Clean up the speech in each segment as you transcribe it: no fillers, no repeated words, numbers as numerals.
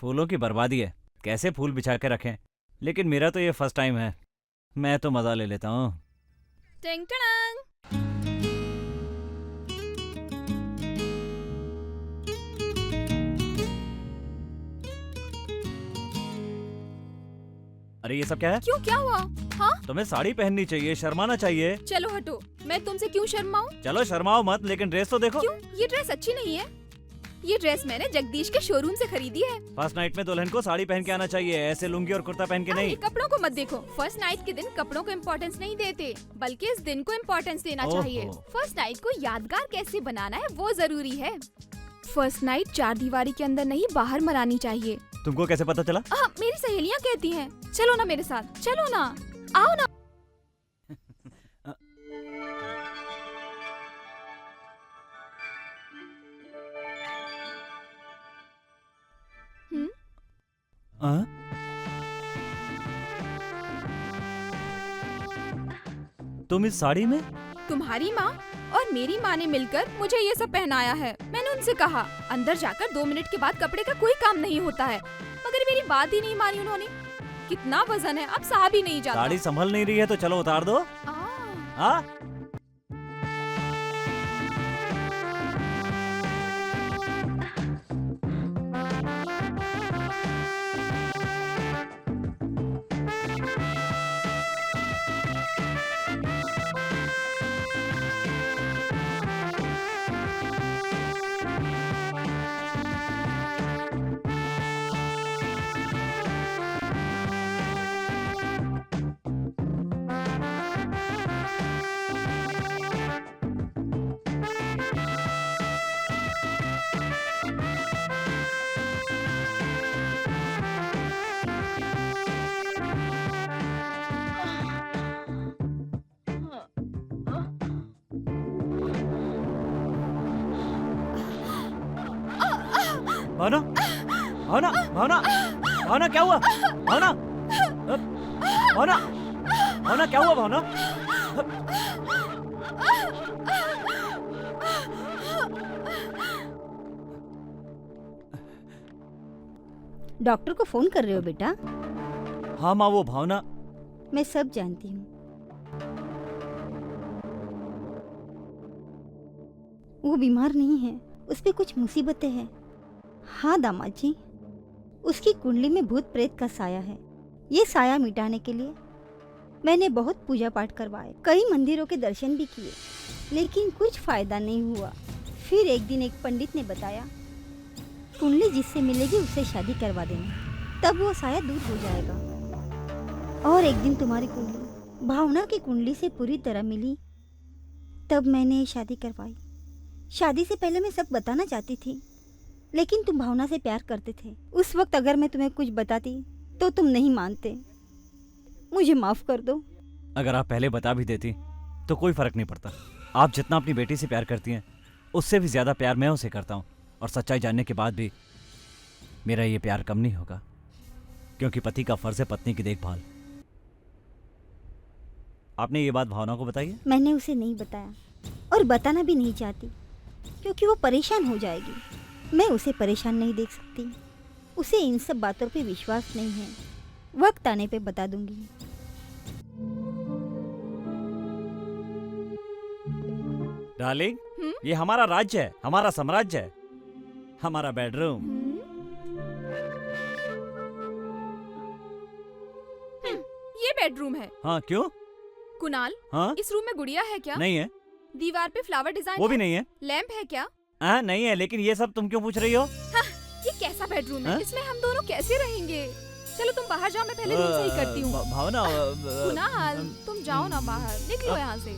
फूलों की बर्बादी है, कैसे फूल बिछा के रखें। लेकिन मेरा तो ये फर्स्ट टाइम है, मैं तो मजा ले लेता हूँ। टिंग टंग। अरे ये सब क्या है? क्यों, क्या हुआ? हाँ, तुम्हें साड़ी पहननी चाहिए, शर्माना चाहिए। चलो हटो, मैं तुमसे क्यों शर्माऊं? चलो शर्माओ मत, लेकिन ड्रेस तो देखो। क्यों, ये ड्रेस अच्छी नहीं है? ये ड्रेस मैंने जगदीश के शोरूम से खरीदी है। फर्स्ट नाइट में दुल्हन को साड़ी पहन के आना चाहिए, ऐसे लुंगी और कुर्ता पहन के नहीं। कपड़ों को मत देखो। फर्स्ट नाइट के दिन कपड़ों को इम्पोर्टेंस नहीं देते, बल्कि इस दिन को इम्पोर्टेंस देना ओहो। चाहिए। फर्स्ट नाइट को यादगार कैसे बनाना है वो जरूरी है। फर्स्ट नाइट चार दीवारी के अंदर नहीं, बाहर मनानी चाहिए। तुमको कैसे पता चला? मेरी सहेलियाँ कहती हैं। चलो ना मेरे साथ, चलो ना, आओ ना। हाँ? तुम इस साड़ी में? तुम्हारी माँ और मेरी माँ ने मिलकर मुझे ये सब पहनाया है। मैंने उनसे कहा अंदर जाकर 2 मिनट के बाद कपड़े का कोई काम नहीं होता है, मगर मेरी बात ही नहीं मानी उन्होंने। कितना वजन है, अब सहा भी नहीं जाता। साड़ी संभल नहीं रही है तो चलो उतार दो। हाँ? भावना, भावना, भावना, भावना क्या हुआ? भावना, भावना, भावना क्या हुआ? भावना, डॉक्टर को फोन कर रहे हो बेटा? हाँ माँ, वो भावना। मैं सब जानती हूँ। वो बीमार नहीं है, उस पे कुछ मुसीबतें हैं। हाँ दामाद जी, उसकी कुंडली में भूत प्रेत का साया है। ये साया मिटाने के लिए मैंने बहुत पूजा पाठ करवाए, कई मंदिरों के दर्शन भी किए, लेकिन कुछ फायदा नहीं हुआ। फिर एक दिन एक पंडित ने बताया, कुंडली जिससे मिलेगी उससे शादी करवा देना, तब वो साया दूर हो जाएगा। और एक दिन तुम्हारी कुंडली भावना की कुंडली से पूरी तरह मिली, तब मैंने शादी करवाई। शादी से पहले मैं सब बताना चाहती थी, लेकिन तुम भावना से प्यार करते थे। उस वक्त अगर मैं तुम्हें कुछ बताती तो तुम नहीं मानते। मुझे माफ कर दो। अगर आप पहले बता भी देती तो कोई फर्क नहीं पड़ता। आप जितना अपनी बेटी से प्यार करती हैं, उससे भी ज्यादा प्यार मैं उसे करता हूँ। और सच्चाई जानने के बाद भी मेरा ये प्यार कम नहीं होगा, क्योंकि पति का फर्ज है पत्नी की देखभाल। आपने ये बात भावना को बताई है? मैंने उसे नहीं बताया और बताना भी नहीं चाहती, क्योंकि वो परेशान हो जाएगी। मैं उसे परेशान नहीं देख सकती। उसे इन सब बातों पे विश्वास नहीं है। वक्त आने पे बता दूंगी। डार्लिंग, ये हमारा राज्य है, हमारा साम्राज्य है, हमारा बेडरूम। ये बेडरूम है। हाँ, क्यों? कुणाल, हाँ? इस रूम में गुड़िया है क्या? नहीं है। दीवार पे फ्लावर डिजाइन वो है? भी नहीं है। लैंप है क्या? हाँ, नहीं है, लेकिन ये सब तुम क्यों पूछ रही हो? हाँ, ये कैसा बेडरूम है? हाँ? इसमें हम दोनों कैसे रहेंगे? चलो तुम बाहर जाओ, मैं पहले रूम सही करती हूँ। भावना, कुणाल, तुम जाओ ना बाहर, निकलो यहाँ से।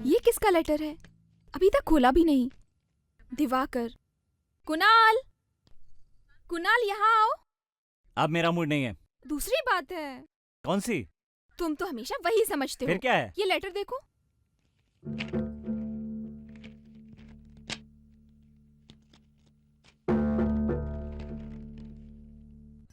ये किसका लेटर है? अभी तक खोला भी नहीं। दिवाकर। कुणाल, कुणाल यहाँ आओ। अब मेरा मूड नहीं है। दूसरी बात है। कौन सी? तुम तो हमेशा वही समझते हो। फिर क्या है? ये लेटर देखो।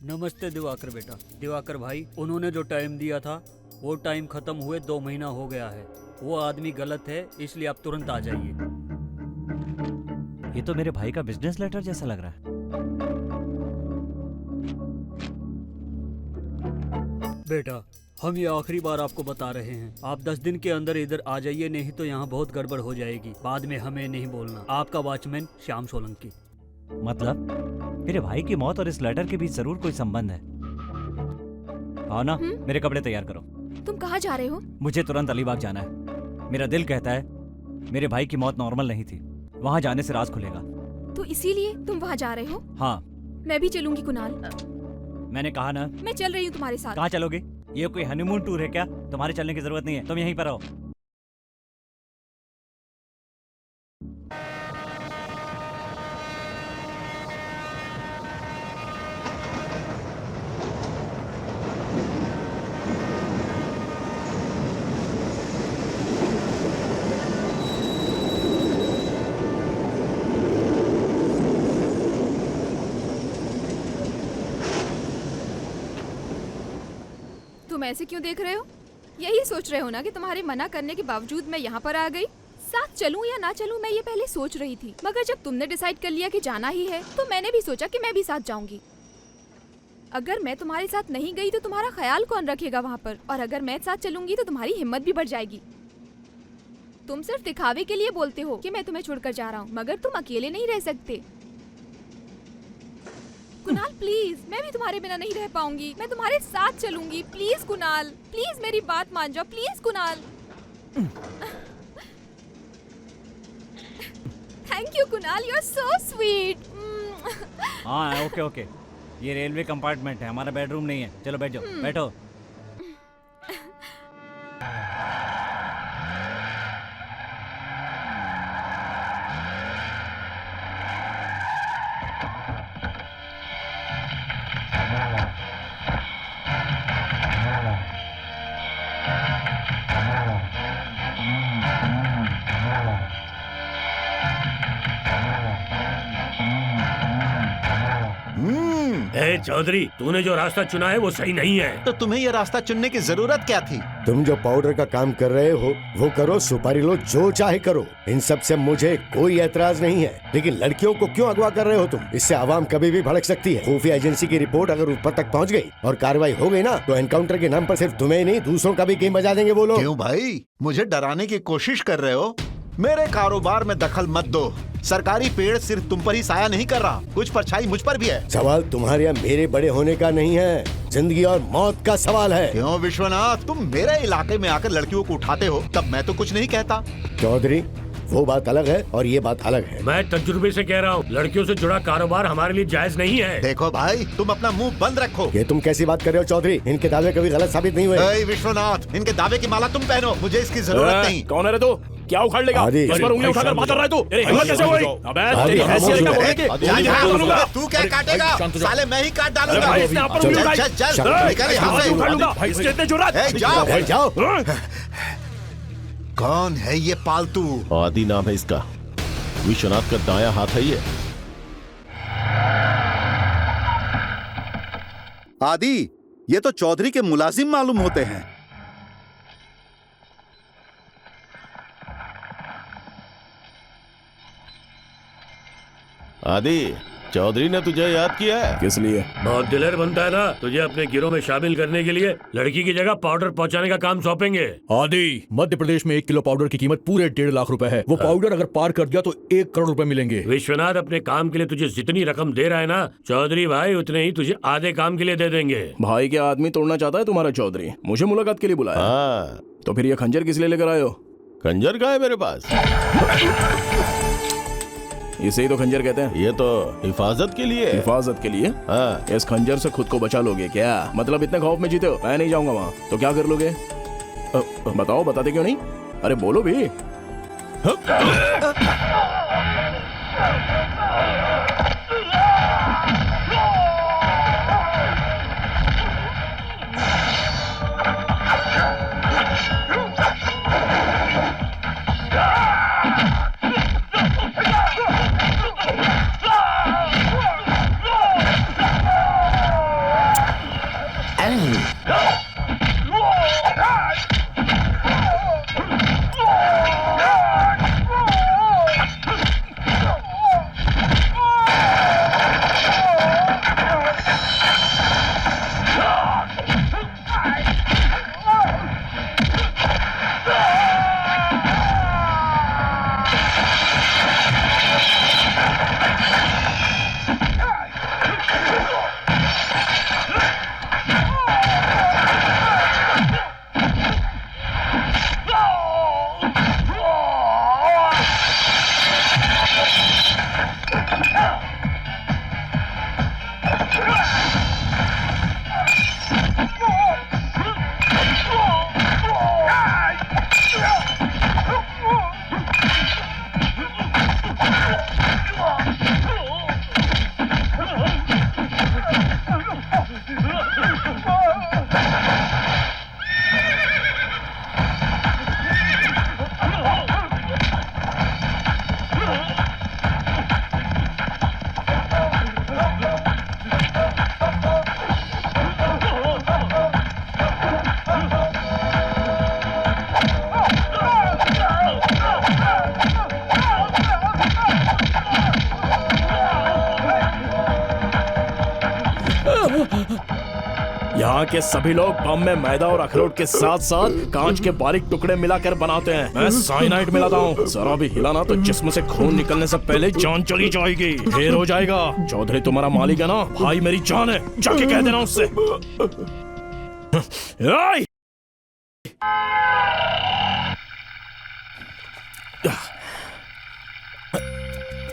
नमस्ते दिवाकर बेटा। दिवाकर भाई, उन्होंने जो टाइम दिया था वो टाइम खत्म हुए 2 महीना हो गया है। वो आदमी गलत है, इसलिए आप तुरंत आ जाइए। ये तो मेरे भाई का बिजनेस लेटर जैसा लग रहा है। बेटा, हम ये आखिरी बार आपको बता रहे हैं, आप 10 दिन के अंदर इधर आ जाइए, नहीं तो यहाँ बहुत गड़बड़ हो जाएगी। बाद में हमें नहीं बोलना। आपका वॉचमैन श्याम सोलंकी। मतलब मेरे भाई की मौत और इस लेटर के बीच जरूर कोई संबंध है। आओ ना, मेरे कपड़े तैयार करो। तुम कहाँ जा रहे हो? मुझे तुरंत अलीबाग जाना है। मेरा दिल कहता है मेरे भाई की मौत नॉर्मल नहीं थी। वहाँ जाने से राज खुलेगा। तो इसीलिए तुम वहाँ जा रहे हो? हाँ। मैं भी चलूंगी कुणाल। मैंने कहा ना। मैं चल रही हूँ तुम्हारे साथ। कहाँ चलोगे? ये कोई हनीमून टूर है क्या? तुम्हारे चलने की जरूरत नहीं है, तुम यहीं पर रहो। तुम ऐसे क्यों देख रहे हो? यही सोच रहे हो ना कि तुम्हारे मना करने के बावजूद मैं यहाँ पर आ गई। साथ चलूं या ना चलूं मैं ये पहले सोच रही थी, मगर जब तुमने डिसाइड कर लिया कि जाना ही है तो मैंने भी सोचा कि मैं भी साथ जाऊंगी। अगर मैं तुम्हारे साथ नहीं गई तो तुम्हारा ख्याल कौन रखेगा वहाँ पर, और अगर मैं साथ चलूंगी तो तुम्हारी हिम्मत भी बढ़ जाएगी। तुम सिर्फ दिखावे के लिए बोलते हो कि मैं तुम्हें छोड़कर जा रहा हूँ, मगर तुम अकेले नहीं रह सकते। कुणाल प्लीज, मैं भी तुम्हारे बिना नहीं रह पाऊंगी। मैं तुम्हारे साथ चलूंगी। प्लीज कुणाल, प्लीज मेरी बात मान जाओ। Please Kunal. Thank you Kunal, you are so sweet. हाँ ओके ओके। ये रेलवे कंपार्टमेंट है, हमारा बेडरूम नहीं है। चलो बैठ जाओ, बैठो। ए चौधरी, तूने जो रास्ता चुना है वो सही नहीं है। तो तुम्हें ये रास्ता चुनने की जरूरत क्या थी? तुम जो पाउडर का काम कर रहे हो वो करो, सुपारी लो, जो चाहे करो। इन सब से मुझे कोई एतराज नहीं है, लेकिन लड़कियों को क्यों अगवा कर रहे हो तुम? इससे आवाम कभी भी भड़क सकती है। खुफिया एजेंसी की रिपोर्ट अगर ऊपर तक पहुंच गई और कार्रवाई हो गई ना, तो एनकाउंटर के नाम पर सिर्फ तुम्हें ही नहीं दूसरों का भी गेम बजा देंगे वो लोग। क्यों भाई, मुझे डराने की कोशिश कर रहे हो? मेरे कारोबार में दखल मत दो। सरकारी पेड़ सिर्फ तुम पर ही साया नहीं कर रहा, कुछ परछाई मुझ पर भी है। सवाल तुम्हारे या मेरे बड़े होने का नहीं है, जिंदगी और मौत का सवाल है। क्यों विश्वनाथ, तुम मेरे इलाके में आकर लड़कियों को उठाते हो, तब मैं तो कुछ नहीं कहता। चौधरी, वो बात अलग है और ये बात अलग है। मैं तजुर्बे से कह रहा हूँ, लड़कियों से जुड़ा कारोबार हमारे लिए जायज नहीं है। देखो भाई, तुम अपना मुंह बंद रखो। ये तुम कैसी बात कर रहे हो चौधरी? इनके दावे कभी गलत साबित नहीं हुए। ए विश्वनाथ, इनके दावे की माला तुम पहनो, मुझे इसकी जरूरत नहीं। कौन है तू? क्या उखाड़ लेगा? आदि। इस पर उंगली उठाकर बात कर रहा है तू? तेरी हिम्मत कैसे हुई? अबे तेरी हैसियत क्या बोलने की? तू क्या काटेगा? साले मैं ही काट डालूंगा। भाई इसने आप पर उंगली उठाई। चल चल चल, निकल यहाँ से। उखाड़ लूंगा। भाई इसके इतने जुर्रत? ए, जाओ जाओ। कौन है ये पालतू? आदि नाम है इसका, विश्वनाथ का दाया हाथ है ये। आदि, ये तो चौधरी के मुलाजिम मालूम होते हैं। आदि, चौधरी ने तुझे याद किया है। किस लिए? बहुत दिलेर बनता है ना, तुझे अपने गिरोह में शामिल करने के लिए लड़की की जगह पाउडर पहुंचाने का काम सौंपेंगे। आदि, मध्य प्रदेश में 1 किलो पाउडर की कीमत पूरे 1.5 लाख रुपए है। वो पाउडर अगर पार कर दिया तो 1 करोड़ रुपए मिलेंगे। विश्वनाथ अपने काम के लिए तुझे जितनी रकम दे रहा है ना, चौधरी भाई उतने ही तुझे आधे काम के लिए दे देंगे। भाई क्या आदमी तोड़ना चाहता है तुम्हारा चौधरी? मुझे मुलाकात के लिए बुलाया। हाँ, तो फिर ये खंजर किस लिए लेकर आए हो? खंजर का है मेरे पास। इसे ही तो खंजर कहते हैं। ये तो हिफाजत के लिए है। हिफाजत के लिए? हाँ। इस खंजर से खुद को बचा लोगे क्या? मतलब इतने खौफ में जीते हो? मैं नहीं जाऊंगा वहाँ। तो क्या कर लोगे? बताओ, बताते क्यों नहीं? अरे बोलो भी। यहाँ के सभी लोग बम में मैदा और अखरोट के साथ साथ कांच के बारीक टुकड़े मिलाकर बनाते हैं। मैं साइनाइड मिलाता हूँ। जरा भी हिला ना तो जिस्म से खून निकलने से पहले जान चली जाएगी, ढेर हो जाएगा। चौधरी तुम्हारा मालिक है ना, भाई मेरी जान है, जाके कह देना उससे। आय!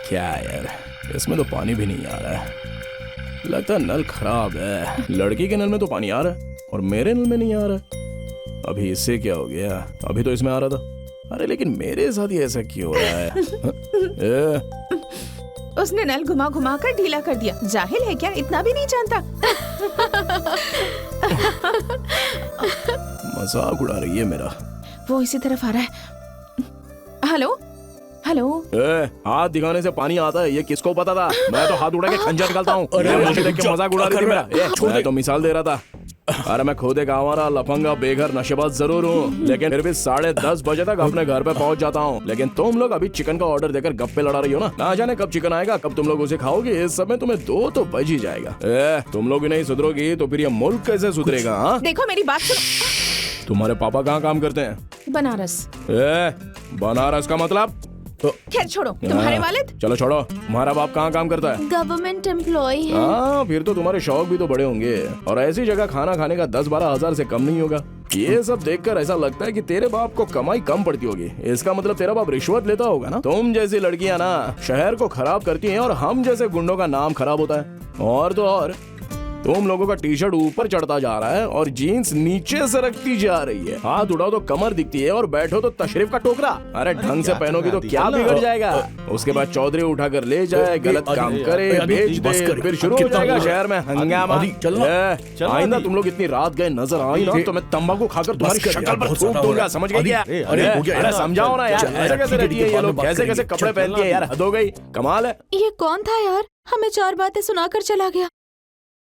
क्या यार, इसमें तो पानी भी नहीं आ रहा है। लगता है नल खराब है। लड़की के नल में तो पानी आ रहा है और मेरे नल में नहीं आ रहा है। अभी इससे क्या हो गया? अभी तो इसमें आ रहा था। अरे लेकिन मेरे साथ ही ऐसा क्यों हो रहा है? उसने नल घुमा घुमा कर ढीला कर दिया। जाहिल है क्या? इतना भी नहीं जानता। मजाक उड़ा रही है मेरा। वो इसी तरफ आ रहा है। Hello hello. हाथ दिखाने से पानी आता है, ये किसको पता था? मैं तो हाथ उड़ा के खंजर निकालता हूँ। मुझे देख के मजाक उड़ा रही थी मेरा। मैं तो मिसाल दे रहा था। अरे मैं खुद एक आवारा लफंगा बेघर नशेबाज जरूर हूँ, लेकिन फिर भी 10:30 बजे तक अपने घर पे पहुँच जाता हूँ। लेकिन तुम लोग अभी चिकन का ऑर्डर देकर गप्पे लड़ा रही हो ना जाने कब चिकन आएगा, कब तुम लोग उसे खाओगे। इस समय तुम्हें 2 तो बज ही जाएगा। तुम लोग भी नहीं सुधरोगी तो फिर ये मुल्क कैसे सुधरेगा? हाँ, देखो मेरी बात सुनो। तुम्हारे पापा कहाँ काम करते हैं? बनारस। बनारस का मतलब? खैर छोड़ो, तुम्हारे वालिद? चलो छोड़ो, तुम्हारा बाप कहाँ काम करता है? गवर्नमेंट एम्प्लॉय है। हाँ, फिर तो तुम्हारे शौक भी तो बड़े होंगे और ऐसी जगह खाना खाने का 10-12 हजार से कम नहीं होगा। ये सब देखकर ऐसा लगता है कि तेरे बाप को कमाई कम पड़ती होगी। इसका मतलब तेरा बाप रिश्वत लेता होगा ना। तुम जैसी लड़कियां ना शहर को खराब करती हैं और हम जैसे गुंडों का नाम खराब होता है। और तो और तुम लोगों का टी शर्ट ऊपर चढ़ता जा रहा है और जीन्स नीचे सरकती जा रही है। हाथ उठाओ तो कमर दिखती है और बैठो तो तशरीफ का टोकरा। अरे ढंग से पहनोगी तो क्या बिगड़ जाएगा? उसके बाद चौधरी उठाकर ले जाए, गलत काम करे, बेच दे, फिर शुरू हो जाएगा शहर में हंगामा। आइंदा तुम लोग इतनी रात गए नजर आई ना तो मैं तंबाकू खाकर तुम्हारी शक्ल पर थूक दूंगा, समझ गए क्या? अरे समझाओ ना यार, ऐसे कैसे रहती है ये लोग? कैसे कैसे कपड़े पहनती है यार, हद हो गई। कमाल है। ये कौन था यार? हमें 4 बातें सुनाकर चला गया।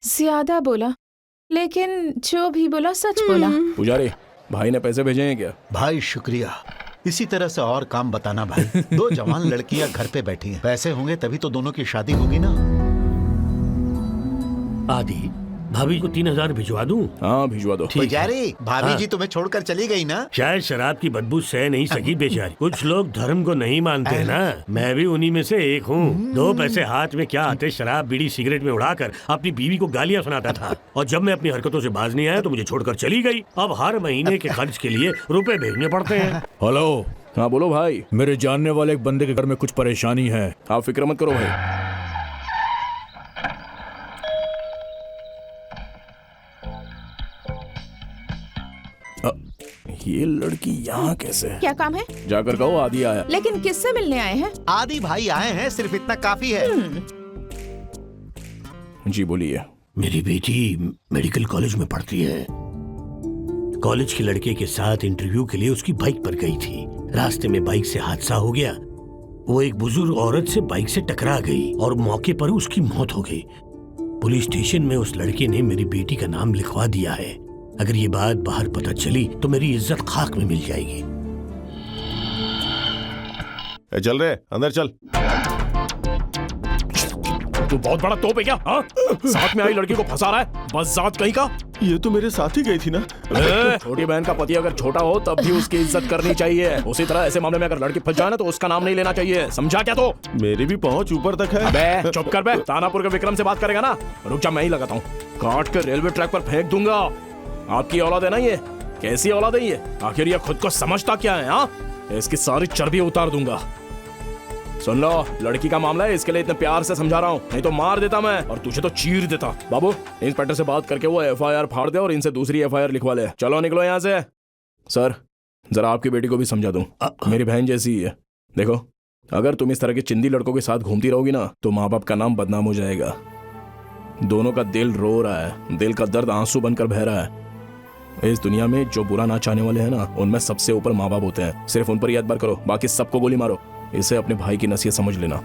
ज्यादा बोला, लेकिन जो भी बोला सच बोला। पुजारी, भाई ने पैसे भेजे हैं क्या? भाई शुक्रिया। इसी तरह से और काम बताना भाई। 2 जवान लड़कियां घर पे बैठी हैं। पैसे होंगे तभी तो दोनों की शादी होगी ना। आदि, भाभी को 3000 भिजवा दूं? हाँ भिजवा दो। पुजारी, भाभी जी तुम्हें छोड़कर चली गई ना? शायद शराब की बदबू सह नहीं सकी बेचारी। कुछ लोग धर्म को नहीं मानते हैं ना, मैं भी उन्हीं में से एक हूँ। 2 पैसे हाथ में क्या आते, शराब बीड़ी सिगरेट में उड़ाकर अपनी बीवी को गालियाँ सुनाता था और जब मैं अपनी हरकतों से बाज नहीं आया तो मुझे छोड़कर चली गई। अब हर महीने के खर्च के लिए रुपए भेजने पड़ते हैं। हेलो। हाँ बोलो भाई। मेरे जानने वाले एक बंदे के घर में कुछ परेशानी है। आप फिक्र मत करो भाई। ये लड़की यहाँ कैसे? क्या काम है? जाकर कहो आदि आया। लेकिन किससे मिलने आए हैं? आदि भाई आए हैं, सिर्फ इतना काफी है। जी बोलिए। मेरी बेटी मेडिकल कॉलेज में पढ़ती है। कॉलेज के लड़के के साथ इंटरव्यू के लिए उसकी बाइक पर गई थी। रास्ते में बाइक से हादसा हो गया। वो एक बुजुर्ग औरत से बाइक से टकरा गई और मौके पर उसकी मौत हो गई। पुलिस स्टेशन में उस लड़के ने मेरी बेटी का नाम लिखवा दिया है। अगर ये बात बाहर पता चली तो मेरी इज्जत खाक में मिल जाएगी। चल रहे अंदर चल। तू बहुत बड़ा तोप है क्या? हाँ? साथ में आई लड़की को फंसा रहा है, बस जात कहीं का। ये तो मेरे साथ ही गई थी ना। छोटी बहन का पति अगर छोटा हो तब भी उसकी इज्जत करनी चाहिए। उसी तरह ऐसे मामले में अगर लड़की फंस जाए ना तो उसका नाम नहीं लेना चाहिए, समझा क्या? तो मेरी भी पहुंच ऊपर तक है। बे चुप कर बे। तानापुर के विक्रम से बात करेगा ना? रुक जा, मैं ही लगाता हूँ। काट कर रेलवे ट्रैक पर फेंक दूंगा। आपकी औलाद है ना ये? कैसी औलाद है ये? आखिर ये खुद को समझता क्या है? हाँ, इसकी सारी चर्बी उतार दूंगा। सुन लो, लड़की का मामला है, इसके लिए इतने प्यार से समझा रहा हूँ, नहीं तो मार देता मैं और तुझे तो चीर देता। बाबू, इंस्पेक्टर से बात करके वो FIR फाड़ दे और इनसे दूसरी FIR लिखवा ले। चलो निकलो यहाँ से। सर, जरा आपकी बेटी को भी समझा दूं, मेरी बहन जैसी ही है। देखो, अगर तुम इस तरह के चिंदी लड़कों के साथ घूमती रहोगी ना तो माँ बाप का नाम बदनाम हो जाएगा। दोनों का दिल रो रहा है, दिल का दर्द आंसू बनकर बह रहा है। इस दुनिया में जो बुरा ना चाहने वाले हैं ना, उनमें सबसे ऊपर माँ बाप होते हैं। सिर्फ उन पर ही एतबार करो, बाकी सबको गोली मारो। इसे अपने भाई की नसीहत समझ लेना।